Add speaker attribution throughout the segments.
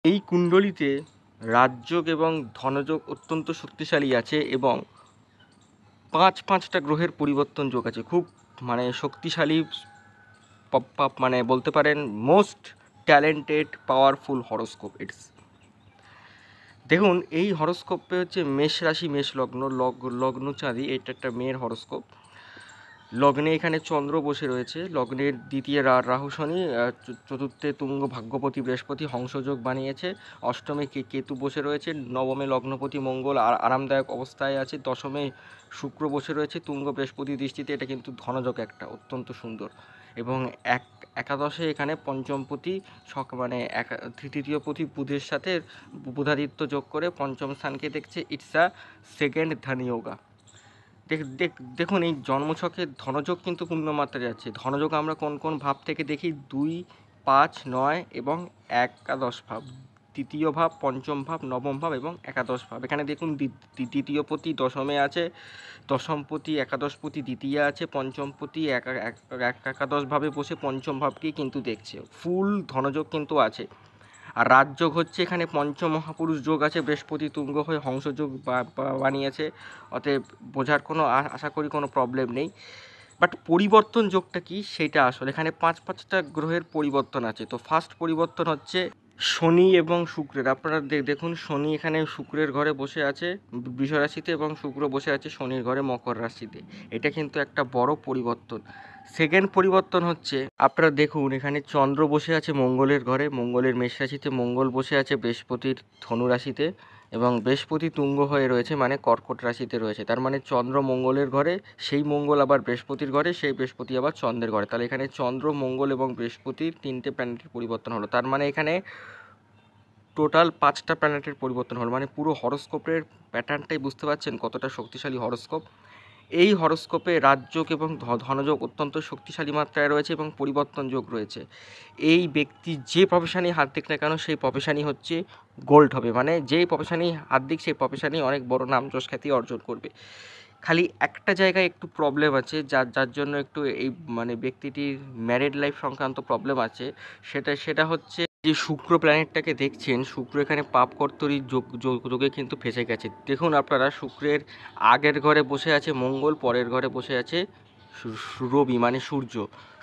Speaker 1: এই কুণ্ডলিতে রাজযোগ এবং ধনযোগ অত্যন্ত শক্তিশালী আছে এবং পাঁচটা গ্রহের পরিবর্তন যোগ আছে। খুব শক্তিশালী, মানে বলতে পারেন most talented powerful horoscope it's. দেখুন, এই হরোস্কোপে হচ্ছে মেষ রাশি, মেষ লগ্ন, লগ্ন চাঁদি, এটা একটা মেয়ের হরোস্কোপ। লগ্নে এখানে চন্দ্র বসে রয়েছে, লগ্নের দ্বিতীয় রাহু শনি, চতুর্থে তুঙ্গ ভাগ্যপতি বৃহস্পতি হংসযোগ বানিয়েছে, অষ্টমে কেতু বসে রয়েছে, নবমে লগ্নপতি মঙ্গল আরামদায়ক অবস্থায় আছে, দশমে শুক্র বসে রয়েছে তুঙ্গ বৃহস্পতি দৃষ্টিতে। এটা কিন্তু ধনযোগ একটা অত্যন্ত সুন্দর। এবং একাদশে এখানে পঞ্চমপতি তৃতীয়পতি বুধের সাথে বুধাদিত্য যোগ করে পঞ্চম স্থানকে দেখছে। ইটস আ সেকেন্ড ধানিয়োগা। দেখুন, এই জন্মছকে ধনযোগ কিন্তু পূর্ণমাত্রায় যাচ্ছে। ধনযোগ আমরা কোন কোন ভাব থেকে দেখি? 2, 5, 9 এবং একাদশ ভাব। তৃতীয় ভাব, পঞ্চম ভাব, নবম ভাব এবং একাদশ ভাব। এখানে দেখুন, তৃতীয়পতি দশমে আছে, দশমপতি একাদশপতি দ্বিতীয় আছে, পঞ্চমপতি একাদশ ভাবে বসে পঞ্চম ভাবকেই কিন্তু দেখছে। ফুল ধনযোগ কিন্তু আছে। আর রাজযোগ হচ্ছে এখানে পঞ্চমহাপুরুষ যোগ আছে, বৃহস্পতি তুঙ্গ হয়ে হংসযোগ বানিয়েছে। অতএব বোঝার কোনো আশা করি কোনো প্রবলেম নেই। বাট পরিবর্তন যোগটা কি সেটা আসলে এখানে পাঁচটা গ্রহের পরিবর্তন আছে। তো ফার্স্ট পরিবর্তন হচ্ছে শনি এবং শুক্রের। আপনারা দেখুন, শনি এখানে শুক্রের ঘরে বসে আছে বৃষ রাশিতে এবং শুক্র বসে আছে শনির ঘরে মকর রাশিতে। এটা কিন্তু একটা বড় পরিবর্তন। সেকেন্ড পরিবর্তন হচ্ছে, আপনারা দেখুন এখানে চন্দ্র বসে আছে মঙ্গলের ঘরে, মঙ্গলের মেষ রাশিতে, মঙ্গল বসে আছে বৃহস্পতির ধনু রাশিতে এবং বৃহস্পতি তুঙ্গ হয়ে রয়েছে, মানে কর্কট রাশিতে রয়েছে। তার মানে চন্দ্র মঙ্গলের ঘরে, সেই মঙ্গল আবার বৃহস্পতির ঘরে, সেই বৃহস্পতি আবার চন্দ্রের ঘরে। তাহলে এখানে চন্দ্র, মঙ্গল এবং বৃহস্পতির তিনটে প্ল্যানেটের পরিবর্তন হলো। তার মানে এখানে টোটাল 5টা প্ল্যানেটের পরিবর্তন হলো। মানে পুরো হরোস্কোপের প্যাটার্নটাই বুঝতে পারছেন কতটা শক্তিশালী হরোস্কোপ। এই হরোস্কোপে রাজযোগ এবং ধনযোগ অত্যন্ত শক্তিশালী মাত্রায় রয়েছে এবং পরিবর্তন যোগ রয়েছে। এই ব্যক্তি যে প্রফেশনেই হাত দিক না কেন, সেই প্রফেশনই হচ্ছে গোল্ড হবে। মানে যেই প্রফেশনেই হাত দিক, সেই প্রফেশনেই অনেক বড় নাম যশ খ্যাতি অর্জন করবে। খালি একটা জায়গায় একটু প্রবলেম আছে, যার জন্য একটু এই ব্যক্তিটির ম্যারিড লাইফ সংক্রান্ত প্রবলেম আছে। সেটা হচ্ছে যে শুক্র প্ল্যানেটটাকে দেখছেন, শুক্র এখানে পাপকর্তরী যোগে কিন্তু ফেসে গেছে। দেখুন আপনারা, শুক্রের আগের ঘরে বসে আছে মঙ্গল, পরের ঘরে বসে আছে রবি মানে সূর্য।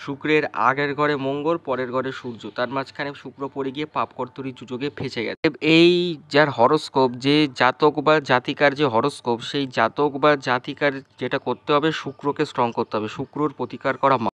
Speaker 1: শুক্রের আগের ঘরে মঙ্গল, পরের ঘরে সূর্য, তার মাঝখানে শুক্র পড়ে গিয়ে পাপকর্তরী যোগে ফেসে গেছে। এই যার হরোস্কোপ, যে জাতক বা জাতিকার যে হরোস্কোপ, সেই জাতক বা জাতিকার যেটা করতে হবে, শুক্রকে স্ট্রং করতে হবে। শুক্রর প্রতিকার করা